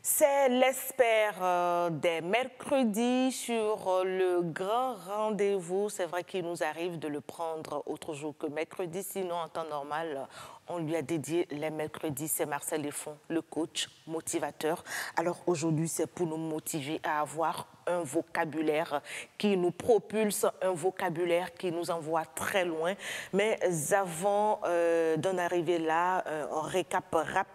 C'est l'espère des mercredis sur le grand rendez-vous. C'est vrai qu'il nous arrive de le prendre autre jour que mercredi. Sinon, en temps normal, on lui a dédié les mercredis. C'est Marcel Lefond, le coach motivateur. Alors aujourd'hui, c'est pour nous motiver à avoir un vocabulaire qui nous propulse, un vocabulaire qui nous envoie très loin. Mais avant d'en arriver là, on récap rapidement,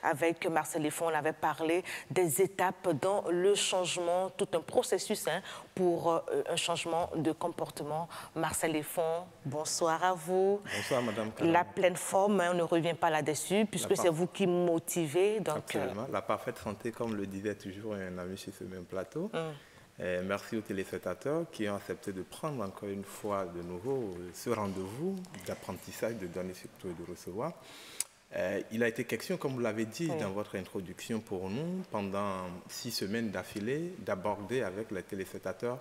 avec Marcel Lefond, on avait parlé des étapes dans le changement, tout un processus pour un changement de comportement. Marcel Lefond, bonsoir à vous. Bonsoir, Madame Karam. La pleine forme, on ne revient pas là-dessus, puisque c'est vous qui motivez. Donc, absolument, la parfaite santé, comme le disait toujours un ami sur ce même plateau. Merci aux téléspectateurs qui ont accepté de prendre encore une fois de nouveau ce rendez-vous d'apprentissage, de donner surtout et de recevoir. Il a été question, comme vous l'avez dit dans votre introduction pour nous, pendant 6 semaines d'affilée, d'aborder avec les téléspectateurs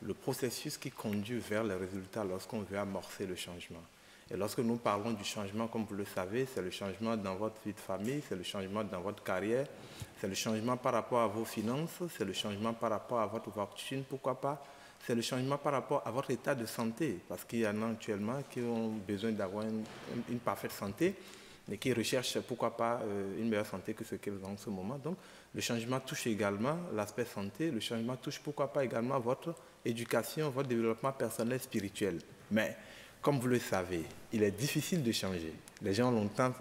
le processus qui conduit vers les résultats lorsqu'on veut amorcer le changement. Et lorsque nous parlons du changement, comme vous le savez, c'est le changement dans votre vie de famille, c'est le changement dans votre carrière, c'est le changement par rapport à vos finances, c'est le changement par rapport à votre fortune, pourquoi pas, c'est le changement par rapport à votre état de santé, parce qu'il y en a actuellement qui ont besoin d'avoir une parfaite santé, mais qui recherchent, pourquoi pas, une meilleure santé que ce qu'ils ont en ce moment. Donc, le changement touche également l'aspect santé, le changement touche, pourquoi pas, également votre éducation, votre développement personnel, spirituel. Mais, comme vous le savez, il est difficile de changer. Les gens longtemps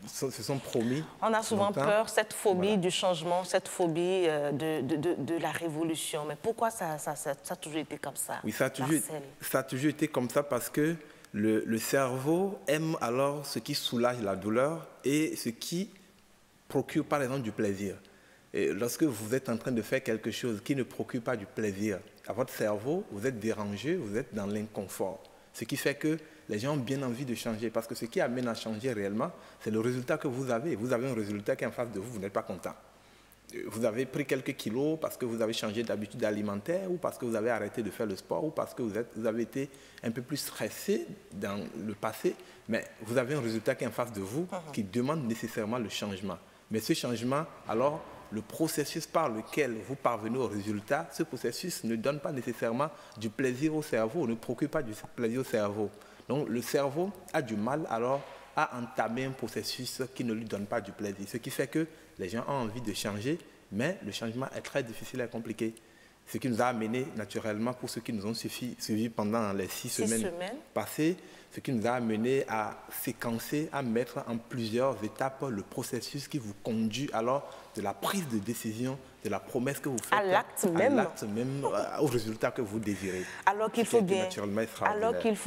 se sont promis. On a souvent peur, cette phobie du changement, cette phobie de la révolution. Mais pourquoi ça a toujours été comme ça? Oui, ça a toujours été comme ça parce que le cerveau aime alors ce qui soulage la douleur et ce qui procure par exemple du plaisir. Et lorsque vous êtes en train de faire quelque chose qui ne procure pas du plaisir à votre cerveau, vous êtes dérangé, vous êtes dans l'inconfort. Ce qui fait que les gens ont bien envie de changer parce que ce qui amène à changer réellement, c'est le résultat que vous avez. Vous avez un résultat qui est en face de vous, vous n'êtes pas content. Vous avez pris quelques kilos parce que vous avez changé d'habitude alimentaire ou parce que vous avez arrêté de faire le sport ou parce que vous avez été un peu plus stressé dans le passé, mais vous avez un résultat qui est en face de vous qui demande nécessairement le changement. Mais ce changement, alors, le processus par lequel vous parvenez au résultat, ce processus ne donne pas nécessairement du plaisir au cerveau, ne procure pas du plaisir au cerveau. Donc le cerveau a du mal alors à entamer un processus qui ne lui donne pas du plaisir. Ce qui fait que les gens ont envie de changer, mais le changement est très difficile et compliqué. Ce qui nous a amené naturellement, pour ceux qui nous ont suivis pendant les 6 semaines passées, ce qui nous a amené à séquencer, à mettre en plusieurs étapes le processus qui vous conduit alors de la prise de décision, de la promesse que vous faites, à l'acte même, au résultat que vous désirez. Alors qu'il faut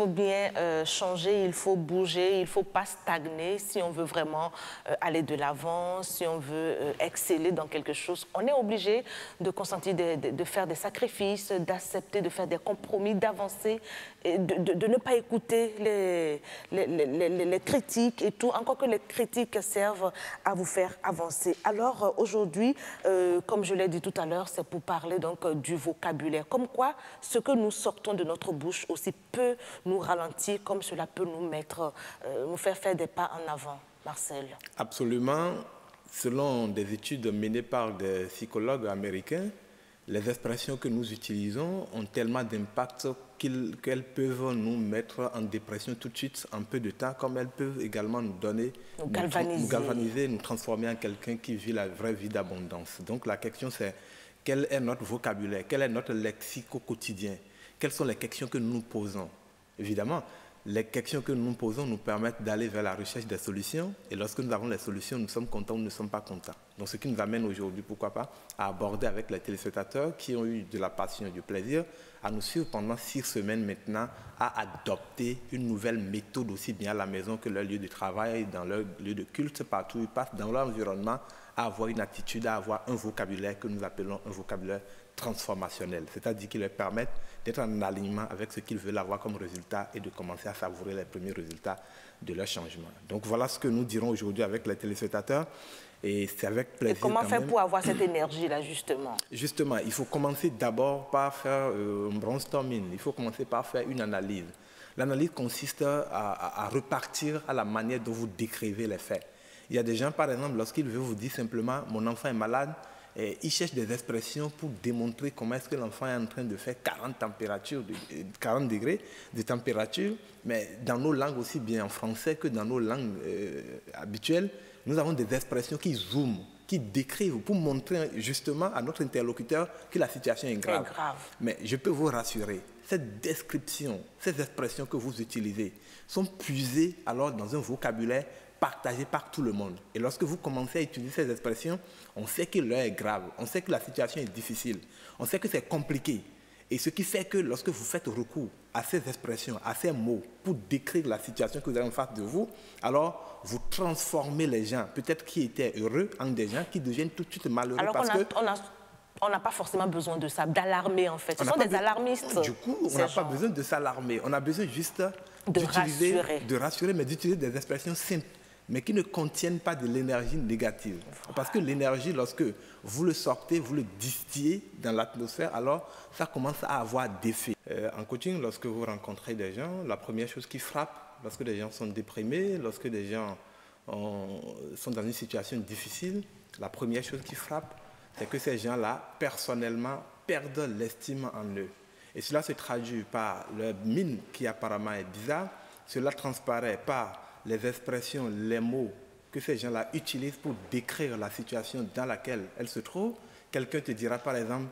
bien changer, il faut bouger, il ne faut pas stagner si on veut vraiment aller de l'avant, si on veut exceller dans quelque chose. On est obligé de consentir, de faire des sacrifices, d'accepter de faire des compromis, d'avancer, de ne pas écouter les critiques et tout, encore que les critiques servent à vous faire avancer. Alors aujourd'hui, comme je l'ai dit tout à l'heure, c'est pour parler donc du vocabulaire. Comme quoi, ce que nous sortons de notre bouche aussi peut nous ralentir, comme cela peut nous faire des pas en avant. Marcel. Absolument. Selon des études menées par des psychologues américains, les expressions que nous utilisons ont tellement d'impact qu'elles peuvent nous mettre en dépression tout de suite en peu de temps, comme elles peuvent également nous donner, nous galvaniser, nous transformer en quelqu'un qui vit la vraie vie d'abondance. Donc la question c'est, quel est notre vocabulaire, quel est notre lexique au quotidien, quelles sont les questions que nous nous posons? Évidemment, les questions que nous nous posons nous permettent d'aller vers la recherche des solutions. Et lorsque nous avons les solutions, nous sommes contents ou nous ne sommes pas contents. Donc ce qui nous amène aujourd'hui, pourquoi pas, à aborder avec les téléspectateurs qui ont eu de la passion et du plaisir, à nous suivre pendant 6 semaines maintenant, à adopter une nouvelle méthode aussi bien à la maison que leur lieu de travail, dans leur lieu de culte, partout où ils passent, dans leur environnement, à avoir une attitude, à avoir un vocabulaire que nous appelons un vocabulaire transformationnel, c'est-à-dire qui leur permettent d'être en alignement avec ce qu'ils veulent avoir comme résultat et de commencer à savourer les premiers résultats de leur changement. Donc voilà ce que nous dirons aujourd'hui avec les téléspectateurs et c'est avec plaisir. Et comment faire pour avoir cette énergie-là justement? Justement, il faut commencer d'abord par faire un brainstorming, il faut commencer par faire une analyse. L'analyse consiste à repartir à la manière dont vous décrivez les faits. Il y a des gens, par exemple, lorsqu'ils veulent vous dire simplement « mon enfant est malade », ils cherchent des expressions pour démontrer comment est-ce que l'enfant est en train de faire 40 degrés de température. Mais dans nos langues, aussi bien en français que dans nos langues habituelles, nous avons des expressions qui zooment, qui décrivent pour montrer justement à notre interlocuteur que la situation est grave. Mais je peux vous rassurer, cette description, ces expressions que vous utilisez sont puisées alors dans un vocabulaire partagé par tout le monde. Et lorsque vous commencez à utiliser ces expressions, on sait que l'heure est grave, on sait que la situation est difficile, on sait que c'est compliqué. Et ce qui fait que lorsque vous faites recours à ces expressions, à ces mots, pour décrire la situation que vous avez en face de vous, alors vous transformez les gens, peut-être qui étaient heureux, en des gens qui deviennent tout de suite malheureux. Alors on n'a pas forcément besoin de ça, d'alarmer en fait. Ce sont des alarmistes. Du coup, on n'a pas besoin de s'alarmer. On a besoin juste de rassurer, mais d'utiliser des expressions simples, mais qui ne contiennent pas de l'énergie négative. Voilà. Parce que l'énergie, lorsque vous le sortez, vous le distillez dans l'atmosphère, alors ça commence à avoir d'effet. En coaching, lorsque vous rencontrez des gens, la première chose qui frappe, lorsque des gens sont déprimés, lorsque des gens sont dans une situation difficile, la première chose qui frappe, c'est que ces gens-là, personnellement, perdent l'estime en eux. Et cela se traduit par leur mine qui apparemment est bizarre, cela transparaît par les expressions, les mots que ces gens-là utilisent pour décrire la situation dans laquelle elles se trouvent. Quelqu'un te dira par exemple,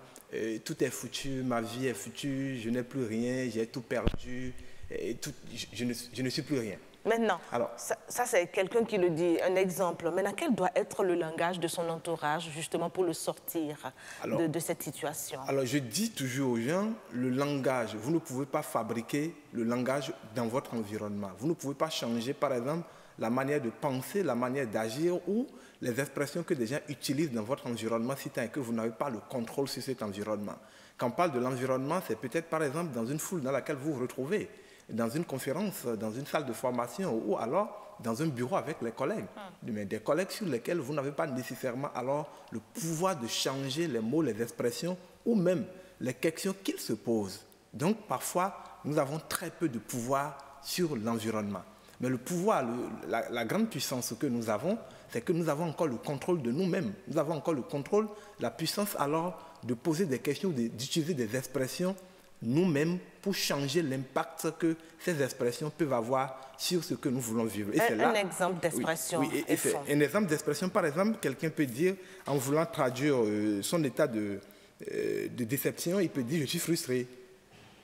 tout est foutu, ma vie est foutue, je n'ai plus rien, j'ai tout perdu, je ne suis plus rien. Maintenant, alors, ça c'est quelqu'un qui le dit, un exemple. Maintenant, quel doit être le langage de son entourage, justement, pour le sortir de cette situation? Alors, je dis toujours aux gens, le langage, vous ne pouvez pas fabriquer le langage dans votre environnement. Vous ne pouvez pas changer, par exemple, la manière de penser, la manière d'agir ou les expressions que des gens utilisent dans votre environnement si tant est que vous n'avez pas le contrôle sur cet environnement. Quand on parle de l'environnement, c'est peut-être, par exemple, dans une foule dans laquelle vous vous retrouvez, dans une conférence, dans une salle de formation ou alors dans un bureau avec les collègues. Mais des collègues sur lesquels vous n'avez pas nécessairement alors le pouvoir de changer les mots, les expressions ou même les questions qu'ils se posent. Donc parfois, nous avons très peu de pouvoir sur l'environnement. Mais le pouvoir, la grande puissance que nous avons, c'est que nous avons encore le contrôle de nous-mêmes. Nous avons encore le contrôle, la puissance alors de poser des questions, d'utiliser des expressions nous-mêmes pour changer l'impact que ces expressions peuvent avoir sur ce que nous voulons vivre. Et un exemple d'expression. Oui, un exemple d'expression, par exemple, quelqu'un peut dire, en voulant traduire son état de déception, il peut dire « je suis frustré ».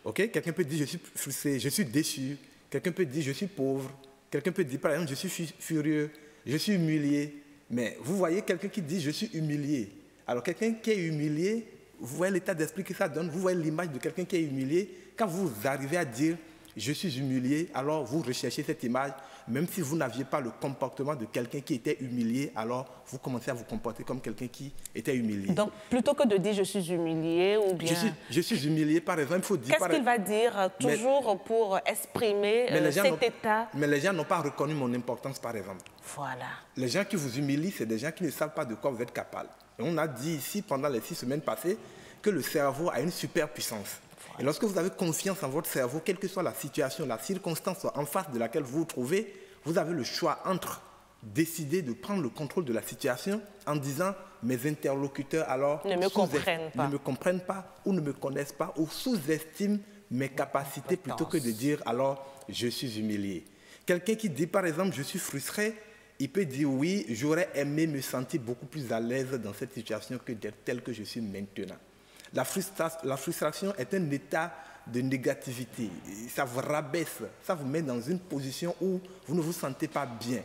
Okay? Quelqu'un peut dire « je suis frustré »,« je suis déçu ». Quelqu'un peut dire « je suis pauvre ». Quelqu'un peut dire, par exemple, « je suis furieux »,« je suis humilié ». Mais vous voyez quelqu'un qui dit « je suis humilié ». Alors quelqu'un qui est humilié, vous voyez l'état d'esprit que ça donne, vous voyez l'image de quelqu'un qui est humilié. Quand vous arrivez à dire « je suis humilié », alors vous recherchez cette image, même si vous n'aviez pas le comportement de quelqu'un qui était humilié, alors vous commencez à vous comporter comme quelqu'un qui était humilié. Donc, plutôt que de dire « je suis humilié » ou bien… Je suis humilié, par exemple, il faut dire… Qu'est-ce qu'il va dire toujours pour exprimer cet état? Mais les gens n'ont pas reconnu mon importance, par exemple. Voilà. Les gens qui vous humilient, c'est des gens qui ne savent pas de quoi vous êtes capable. Et on a dit ici, pendant les 6 semaines passées, que le cerveau a une super puissance. Voilà. Et lorsque vous avez confiance en votre cerveau, quelle que soit la situation, la circonstance en face de laquelle vous vous trouvez, vous avez le choix entre décider de prendre le contrôle de la situation en disant « mes interlocuteurs alors ne me comprennent pas ou ne me connaissent pas ou sous-estiment mes capacités plutôt que de dire « alors je suis humilié ». Quelqu'un qui dit par exemple « je suis frustré », il peut dire « oui, j'aurais aimé me sentir beaucoup plus à l'aise dans cette situation que d'être tel que je suis maintenant ». La frustration est un état de négativité. Ça vous rabaisse, ça vous met dans une position où vous ne vous sentez pas bien.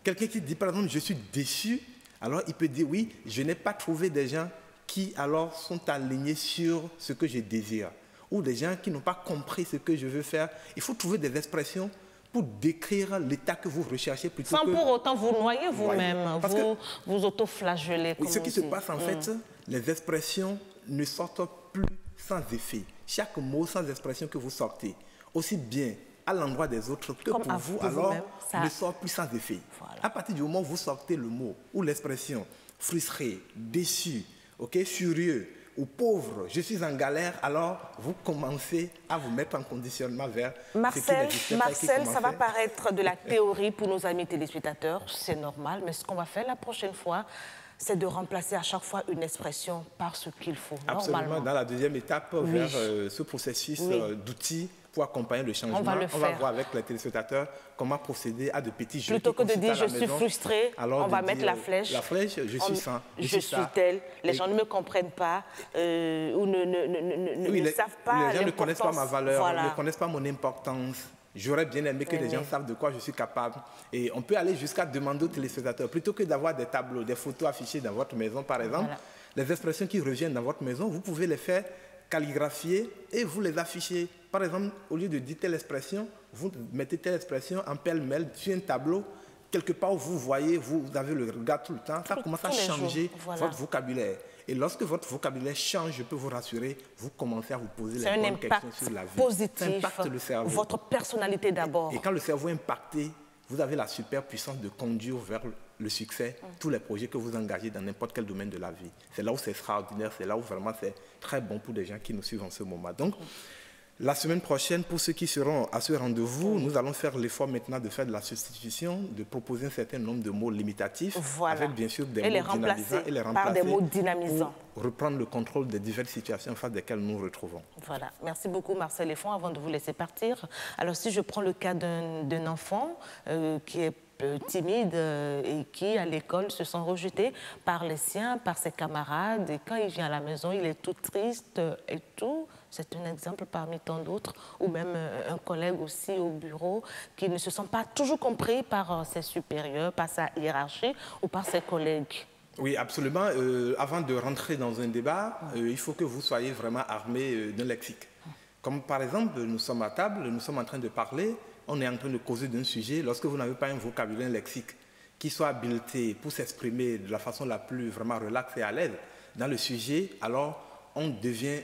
Quelqu'un qui dit par exemple « je suis déçu », alors il peut dire « oui, je n'ai pas trouvé des gens qui alors sont alignés sur ce que je désire » ou des gens qui n'ont pas compris ce que je veux faire. Il faut trouver des expressions pour décrire l'état que vous recherchez plutôt sans que… pour autant vous noyer vous-même, vous auto-flageller. Oui, ce qui se passe en fait, les expressions ne sortent plus sans effet. Chaque mot sans expression que vous sortez, aussi bien à l'endroit des autres que pour vous, alors ne sort plus sans effet. Voilà. À partir du moment où vous sortez le mot ou l'expression frustré, déçu, furieux, ou pauvre, je suis en galère, alors vous commencez à vous mettre en conditionnement vers Marcel, ce qui n'existait pas et qui ça va commençait. paraître de la théorie pour nos amis téléspectateurs, c'est normal, mais ce qu'on va faire la prochaine fois, c'est de remplacer à chaque fois une expression par ce qu'il faut, Absolument, normalement. dans la deuxième étape, Oui. vers ce processus d'outils pour accompagner le changement. On va le faire. voir avec les téléspectateurs comment procéder à de petits jeux. Plutôt que de dire à la je suis maison, frustré, alors on va de mettre dire, la flèche. La flèche, je suis ça. Je suis tel. Les gens ne me comprennent pas ou ne savent pas. Les gens ne connaissent pas ma valeur, voilà. ne connaissent pas mon importance. J'aurais bien aimé que les gens savent de quoi je suis capable. Et on peut aller jusqu'à demander aux téléspectateurs, plutôt que d'avoir des tableaux, des photos affichées dans votre maison, par exemple, Voilà. les expressions qui reviennent dans votre maison, vous pouvez les faire calligraphier et vous les affichez. Par exemple, au lieu de dire telle expression, vous mettez telle expression en pêle-mêle sur un tableau, quelque part où vous voyez, vous avez le regard tout le temps, ça commence à changer votre vocabulaire. Et lorsque votre vocabulaire change, je peux vous rassurer, vous commencez à vous poser les bonnes questions sur la vie. Positif, ça impacte le cerveau. Votre personnalité d'abord. Et quand le cerveau est impacté, vous avez la super puissance de conduire vers le succès tous les projets que vous engagez dans n'importe quel domaine de la vie. C'est là où c'est extraordinaire, c'est là où vraiment c'est très bon pour des gens qui nous suivent en ce moment. Donc, la semaine prochaine, pour ceux qui seront à ce rendez-vous, nous allons faire l'effort maintenant de faire de la substitution, de proposer un certain nombre de mots limitatifs, avec bien sûr des mots dynamisants et les remplacer par des mots dynamisants. Pour reprendre le contrôle des diverses situations face desquelles nous nous retrouvons. Voilà. Merci beaucoup Marcel Lefond. Avant de vous laisser partir, alors si je prends le cas d'un enfant qui est timide et qui, à l'école, se sent rejeté par les siens, par ses camarades. Et quand il vient à la maison, il est tout triste et tout. C'est un exemple parmi tant d'autres. Ou même un collègue aussi au bureau qui ne se sent pas toujours compris par ses supérieurs, par sa hiérarchie ou par ses collègues. Oui, absolument. Avant de rentrer dans un débat, il faut que vous soyez vraiment armé d'un lexique. Comme par exemple, nous sommes à table, nous sommes en train de parler, on est en train de causer d'un sujet. Lorsque vous n'avez pas un vocabulaire lexique qui soit habilité pour s'exprimer de la façon la plus vraiment relaxe et à l'aise dans le sujet, alors on devient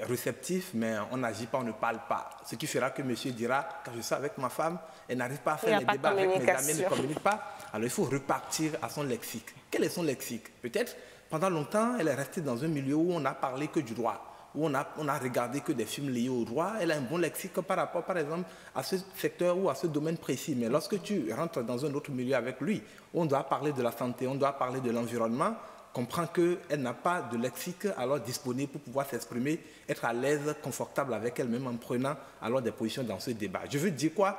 réceptif, mais on n'agit pas, on ne parle pas. Ce qui fera que monsieur dira, quand je suis avec ma femme, elle n'arrive pas à faire les débats avec mes amis, elle ne communique pas. Alors il faut repartir à son lexique. Quel est son lexique? Peut-être, pendant longtemps, elle est restée dans un milieu où on n'a parlé que du droit, où on a regardé que des films liés au droit. Elle a un bon lexique par rapport, par exemple, à ce secteur ou à ce domaine précis. Mais lorsque tu rentres dans un autre milieu avec lui, où on doit parler de la santé, on doit parler de l'environnement, comprend qu'elle n'a pas de lexique alors disponible pour pouvoir s'exprimer, être à l'aise, confortable avec elle-même en prenant alors des positions dans ce débat. Je veux dire quoi?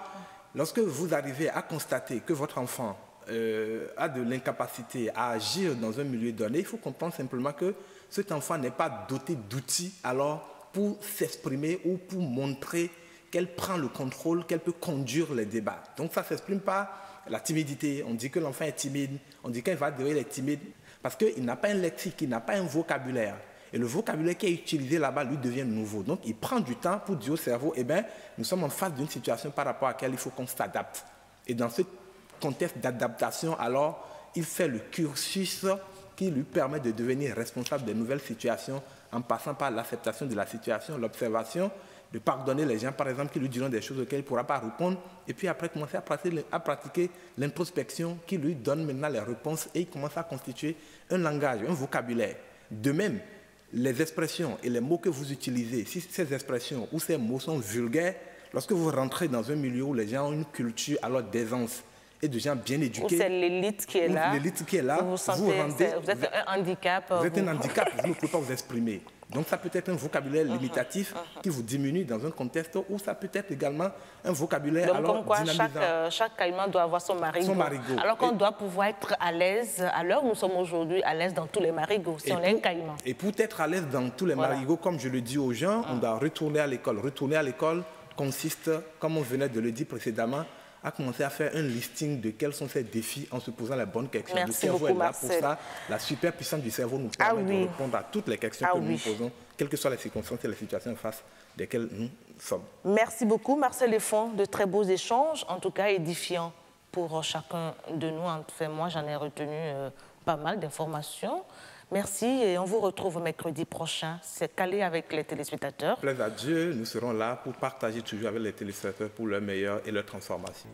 Lorsque vous arrivez à constater que votre enfant a de l'incapacité à agir dans un milieu donné, il faut comprendre simplement que cet enfant n'est pas doté d'outils alors pour s'exprimer ou pour montrer qu'elle prend le contrôle, qu'elle peut conduire les débats. Donc ça ne s'exprime pas la timidité. On dit que l'enfant est timide, on dit qu'il va dire qu'il est timide, parce qu'il n'a pas un lexique, il n'a pas un vocabulaire. Et le vocabulaire qui est utilisé là-bas lui devient nouveau. Donc il prend du temps pour dire au cerveau, eh bien, nous sommes en face d'une situation par rapport à laquelle il faut qu'on s'adapte. Et dans ce contexte d'adaptation, alors, il fait le cursus qui lui permet de devenir responsable des nouvelles situations en passant par l'acceptation de la situation, l'observation, de pardonner les gens, par exemple, qui lui diront des choses auxquelles il ne pourra pas répondre, et puis après commencer à pratiquer l'introspection qui lui donne maintenant les réponses et il commence à constituer un langage, un vocabulaire. De même, les expressions et les mots que vous utilisez, si ces expressions ou ces mots sont vulgaires, lorsque vous rentrez dans un milieu où les gens ont une culture alors d'aisance et de gens bien éduqués, c'est l'élite qui est là, l'élite qui est là, vous êtes un handicap. Vous êtes un handicap, vous ne pouvez pas vous exprimer. Donc ça peut être un vocabulaire limitatif qui vous diminue dans un contexte où ça peut être également un vocabulaire donc, alors comme quoi dynamisant. chaque caïman doit avoir son marigot. Alors qu'on doit pouvoir être à l'aise, à l'heure où nous sommes aujourd'hui, à l'aise dans tous les marigots, si on est un caïman. Et pour être à l'aise dans tous les marigots, comme je le dis aux gens, on doit retourner à l'école. Retourner à l'école consiste, comme on venait de le dire précédemment, à commencer à faire un listing de quels sont ces défis en se posant les bonnes questions. Merci beaucoup, Marcel. Pour ça, la super puissance du cerveau nous permet de répondre à toutes les questions que nous nous posons, quelles que soient les circonstances et les situations face desquelles nous sommes. Merci beaucoup, Marcel Lefond. De très beaux échanges, en tout cas édifiants pour chacun de nous. Enfin, moi, j'en ai retenu pas mal d'informations. Merci et on vous retrouve mercredi prochain. C'est calé avec les téléspectateurs. Plaise à Dieu, nous serons là pour partager toujours avec les téléspectateurs pour leur meilleur et leur transformation.